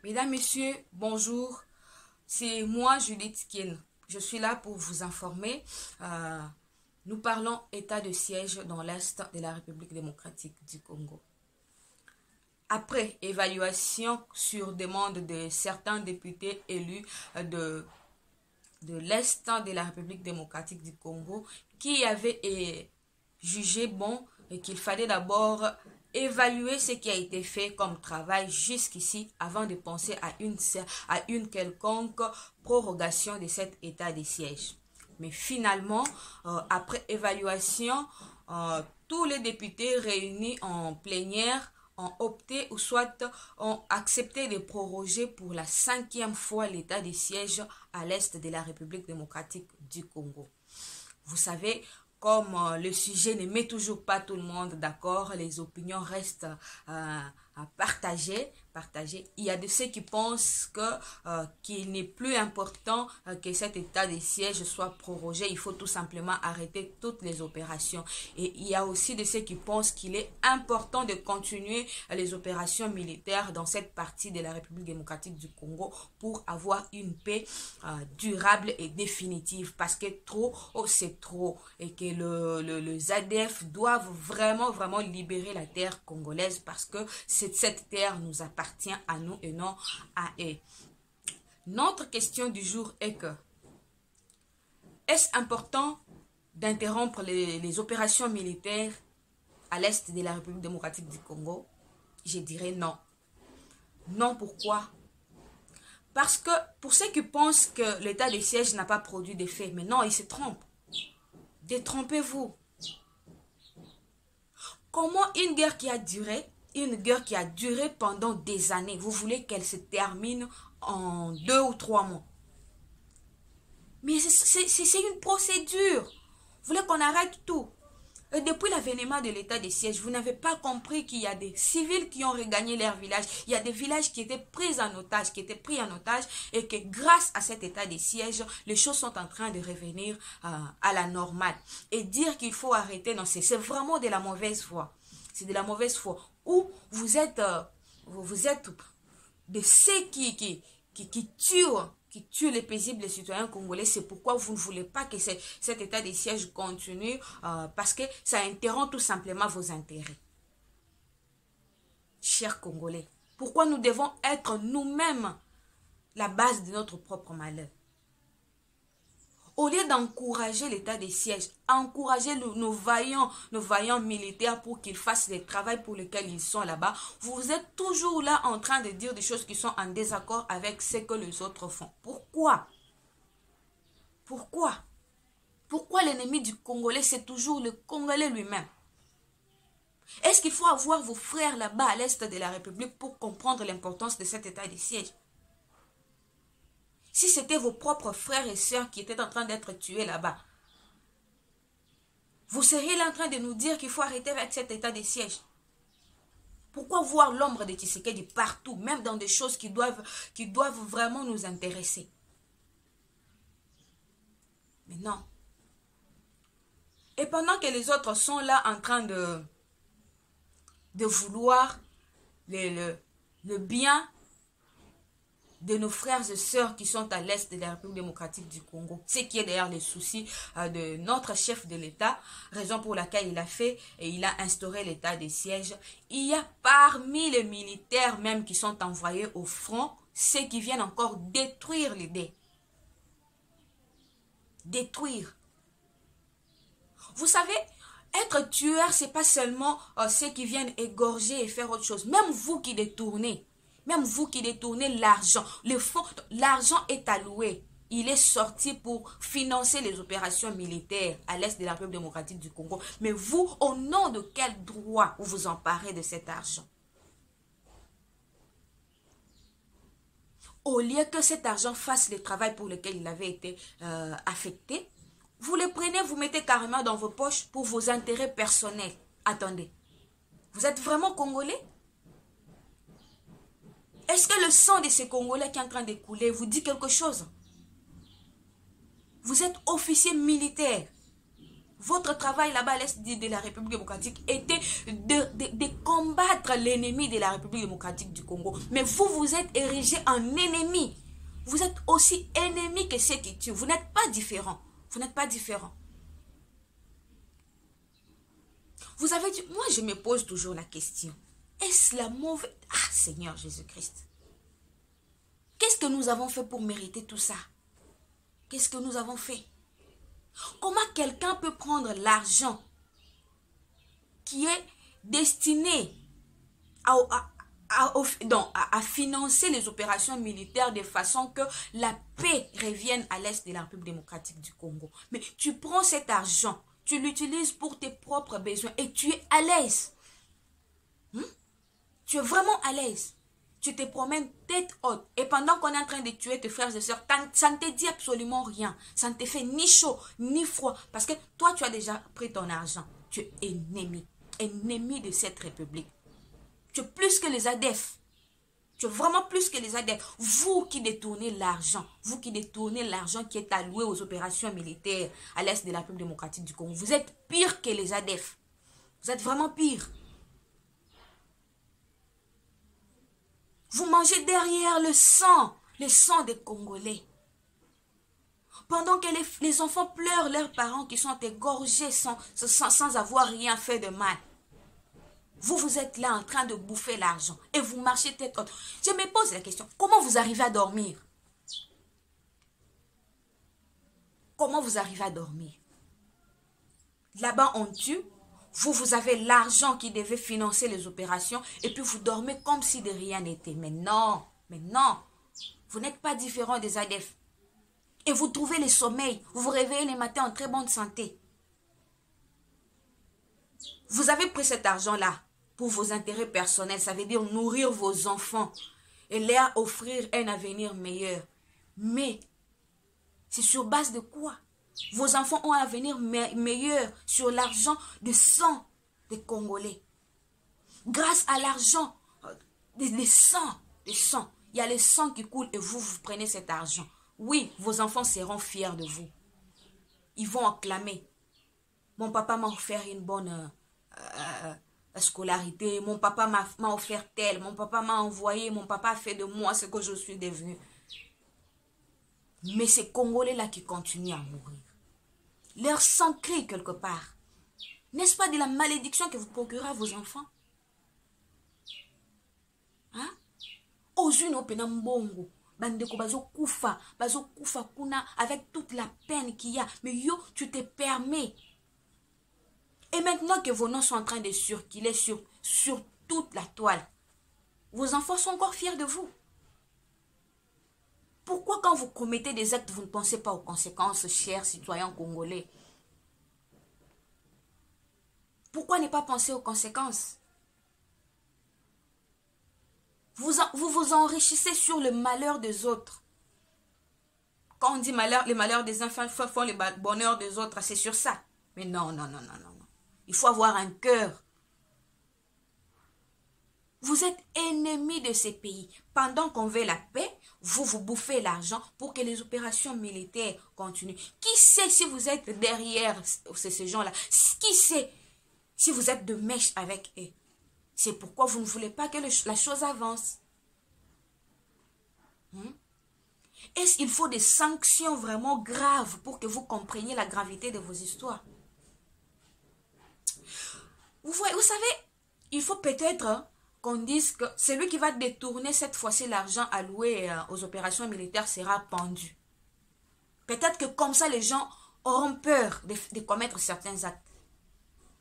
Mesdames, Messieurs, bonjour. C'est moi, Judith Kien. Je suis là pour vous informer. Nous parlons état de siège dans l'Est de la République démocratique du Congo. Après évaluation sur demande de certains députés élus de l'Est de la République démocratique du Congo qui avaient jugé bon et qu'il fallait d'abord évaluer ce qui a été fait comme travail jusqu'ici avant de penser à une quelconque prorogation de cet état de siège. Mais finalement, après évaluation, tous les députés réunis en plénière ont opté ou soit ont accepté de proroger pour la 5e fois l'état de siège à l'est de la République démocratique du Congo. Vous savez, comme le sujet ne met toujours pas tout le monde d'accord, les opinions restent à partager. Il y a de ceux qui pensent qu'il n'est plus important que cet état de siège soit prorogé. Il faut tout simplement arrêter toutes les opérations. Et il y a aussi de ceux qui pensent qu'il est important de continuer les opérations militaires dans cette partie de la République démocratique du Congo pour avoir une paix durable et définitive. Parce que trop, c'est trop. Et que le ZADF doivent vraiment libérer la terre congolaise parce que cette terre nous appartient à nous et non à eux. Notre question du jour est que est-ce important d'interrompre les opérations militaires à l'est de la République démocratique du Congo? Je dirais non. Non, pourquoi? Parce que pour ceux qui pensent que l'état de siège n'a pas produit d'effet, mais non, ils se trompent. Détrompez-vous. Comment une guerre qui a duré pendant des années, vous voulez qu'elle se termine en 2 ou 3 mois? Mais c'est une procédure. Vous voulez qu'on arrête tout? Et depuis l'avènement de l'état de siège, vous n'avez pas compris qu'il y a des civils qui ont regagné leur village. Il y a des villages qui étaient pris en otage, et que grâce à cet état de siège, les choses sont en train de revenir à la normale. Et dire qu'il faut arrêter, non, c'est vraiment de la mauvaise foi. C'est de la mauvaise foi. Ou vous êtes de ceux qui tuent les paisibles citoyens congolais. C'est pourquoi vous ne voulez pas que cet état de siège continue, parce que ça interrompt tout simplement vos intérêts. Chers Congolais, pourquoi nous devons être nous-mêmes la base de notre propre malheur? Au lieu d'encourager l'état de siège, encourager nos vaillants militaires pour qu'ils fassent le travail pour lequel ils sont là-bas, vous êtes toujours là en train de dire des choses qui sont en désaccord avec ce que les autres font. Pourquoi? Pourquoi l'ennemi du Congolais, c'est toujours le Congolais lui-même? Est-ce qu'il faut avoir vos frères là-bas à l'est de la République pour comprendre l'importance de cet état de siège? Si c'était vos propres frères et sœurs qui étaient en train d'être tués là-bas, vous seriez là en train de nous dire qu'il faut arrêter avec cet état de siège. Pourquoi voir l'ombre de Tshisekedi partout, même dans des choses qui doivent vraiment nous intéresser? Mais non. Et pendant que les autres sont là en train de vouloir le bien de nos frères et sœurs qui sont à l'est de la République démocratique du Congo. Ce qui est d'ailleurs les soucis de notre chef de l'État, raison pour laquelle il a fait et il a instauré l'état de siège. Il y a parmi les militaires même qui sont envoyés au front, ceux qui viennent encore détruire l'idée. Détruire. Vous savez, être tueur, c'est pas seulement ceux qui viennent égorger et faire autre chose. Même vous qui détournez l'argent, l'argent est alloué. Il est sorti pour financer les opérations militaires à l'est de la République démocratique du Congo. Mais vous, au nom de quel droit vous vous emparez de cet argent? Au lieu que cet argent fasse le travail pour lequel il avait été affecté, vous le prenez, vous mettez carrément dans vos poches pour vos intérêts personnels. Attendez, vous êtes vraiment Congolais? Est-ce que le sang de ces Congolais qui est en train de couler vous dit quelque chose? Vous êtes officier militaire. Votre travail là-bas à l'est de la République démocratique était de combattre l'ennemi de la République démocratique du Congo. Mais vous, vous êtes érigé en ennemi. Vous êtes aussi ennemi que ceux qui tuent. Vous n'êtes pas différents. Vous n'êtes pas différents. Vous avez dit, moi je me pose toujours la question. Est-ce la mauvaise... Ah Seigneur Jésus-Christ. Qu'est-ce que nous avons fait pour mériter tout ça? Qu'est-ce que nous avons fait? Comment quelqu'un peut prendre l'argent qui est destiné à financer les opérations militaires de façon que la paix revienne à l'est de la République démocratique du Congo? Mais tu prends cet argent, tu l'utilises pour tes propres besoins et tu es à l'aise. Tu es vraiment à l'aise. Tu te promènes tête haute. Et pendant qu'on est en train de tuer tes frères et sœurs, ça ne te dit absolument rien. Ça ne te fait ni chaud, ni froid. Parce que toi, tu as déjà pris ton argent. Tu es ennemi. Ennemi de cette république. Tu es plus que les ADF. Tu es vraiment plus que les ADF. Vous qui détournez l'argent. Vous qui détournez l'argent qui est alloué aux opérations militaires à l'est de la République démocratique du Congo. Vous êtes pire que les ADF. Vous êtes vraiment pire. Vous mangez derrière le sang des Congolais. Pendant que les enfants pleurent leurs parents qui sont égorgés sans avoir rien fait de mal. Vous êtes là en train de bouffer l'argent et vous marchez tête haute. Je me pose la question, comment vous arrivez à dormir? Comment vous arrivez à dormir? Là-bas, on tue. Vous avez l'argent qui devait financer les opérations et puis vous dormez comme si de rien n'était. Mais non, vous n'êtes pas différent des ADF. Et vous trouvez le sommeil, vous vous réveillez les matins en très bonne santé. Vous avez pris cet argent-là pour vos intérêts personnels, ça veut dire nourrir vos enfants et leur offrir un avenir meilleur. Mais c'est sur base de quoi? Vos enfants ont un avenir meilleur sur l'argent de sang des Congolais. Grâce à l'argent, des sangs. Il y a le sang qui coule et vous prenez cet argent. Oui, vos enfants seront fiers de vous. Ils vont acclamer. Mon papa m'a offert une bonne scolarité. Mon papa m'a offert tel. Mon papa m'a envoyé. Mon papa a fait de moi ce que je suis devenu. Mais ces Congolais-là qui continuent à mourir. Leur sang crie quelque part. N'est-ce pas de la malédiction que vous procurez à vos enfants? Hein? Ozuno penambongo. Bandeko bazo kufa kuna avec toute la peine qu'il y a. Mais yo, tu te permets. Et maintenant que vos noms sont en train de circuler sur toute la toile, vos enfants sont encore fiers de vous. Pourquoi quand vous commettez des actes, vous ne pensez pas aux conséquences, chers citoyens congolais? Pourquoi ne pas penser aux conséquences? Vous vous enrichissez sur le malheur des autres. Quand on dit malheur, les malheurs des enfants font le bonheur des autres, c'est sur ça. Mais non. Il faut avoir un cœur. Vous êtes ennemis de ces pays. Pendant qu'on veut la paix, vous bouffez l'argent pour que les opérations militaires continuent. Qui sait si vous êtes derrière ces gens-là? Qui sait si vous êtes de mèche avec eux? C'est pourquoi vous ne voulez pas que la chose avance. Est-ce qu'il faut des sanctions vraiment graves pour que vous compreniez la gravité de vos histoires? Vous savez, il faut peut-être qu'on dise que celui qui va détourner cette fois-ci l'argent alloué aux opérations militaires sera pendu. Peut-être que comme ça, les gens auront peur de commettre certains actes.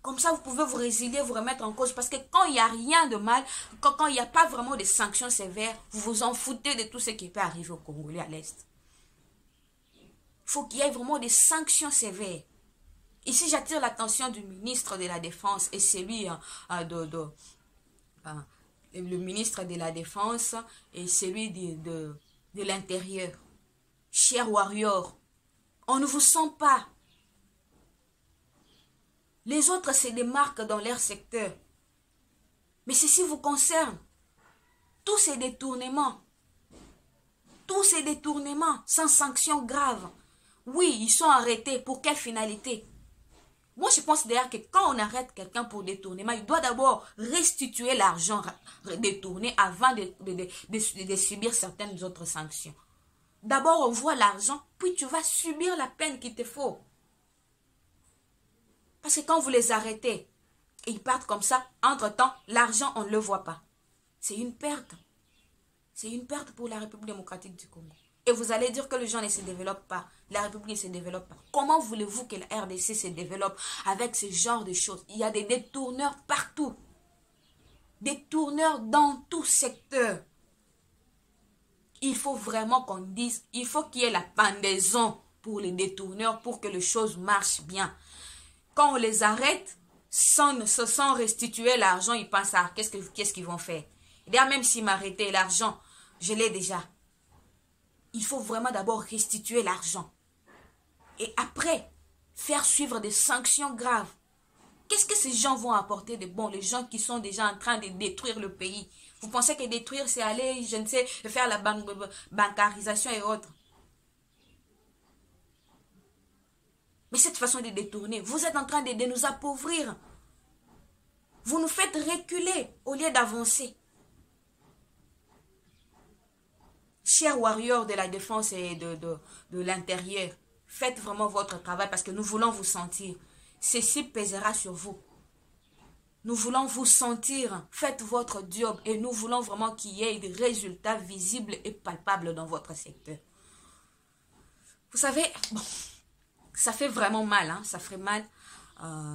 Comme ça, vous pouvez vous résilier, vous remettre en cause. Parce que quand il n'y a rien de mal, quand il n'y a pas vraiment de sanctions sévères, vous vous en foutez de tout ce qui peut arriver aux Congolais à l'Est. Il faut qu'il y ait vraiment des sanctions sévères. Ici, j'attire l'attention du ministre de la Défense et celui le ministre de la Défense et celui de l'Intérieur. Chers warriors, on ne vous sent pas. Les autres se démarquent dans leur secteur. Mais ceci vous concerne. Tous ces détournements sans sanction grave. Oui, ils sont arrêtés. Pour quelle finalité? Moi, je pense d'ailleurs que quand on arrête quelqu'un pour détournement, il doit d'abord restituer l'argent détourné avant de subir certaines autres sanctions. D'abord, on voit l'argent, puis tu vas subir la peine qu'il te faut. Parce que quand vous les arrêtez, et ils partent comme ça, entre-temps, l'argent, on ne le voit pas. C'est une perte. C'est une perte pour la République démocratique du Congo. Et vous allez dire que les gens ne se développent pas. La République ne se développe pas. Comment voulez-vous que la RDC se développe avec ce genre de choses? Il y a des détourneurs partout. Des tourneurs dans tout secteur. Il faut vraiment qu'on dise, il faut qu'il y ait la pendaison pour les détourneurs pour que les choses marchent bien. Quand on les arrête, sans restituer l'argent, ils pensent à qu'est-ce qu'ils vont faire. D'ailleurs, même s'ils m'arrêtaient, l'argent, je l'ai déjà. Il faut vraiment d'abord restituer l'argent. Et après, faire suivre des sanctions graves. Qu'est-ce que ces gens vont apporter de bon? Les gens qui sont déjà en train de détruire le pays. Vous pensez que détruire, c'est aller, je ne sais, faire la bancarisation et autres. Mais cette façon de détourner, vous êtes en train de nous appauvrir. Vous nous faites reculer au lieu d'avancer. Chers warriors de la défense et de l'intérieur, faites vraiment votre travail parce que nous voulons vous sentir. Ceci pèsera sur vous. Nous voulons vous sentir. Faites votre job et nous voulons vraiment qu'il y ait des résultats visibles et palpables dans votre secteur. Vous savez, bon, ça fait vraiment mal, hein, ça fait mal.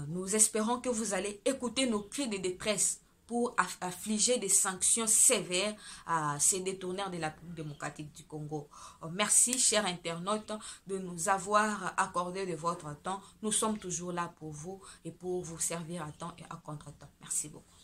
Nous espérons que vous allez écouter nos cris de détresse pour affliger des sanctions sévères à ces détourneurs de la République démocratique du Congo. Merci, chers internautes, de nous avoir accordé de votre temps. Nous sommes toujours là pour vous et pour vous servir à temps et à contre-temps. Merci beaucoup.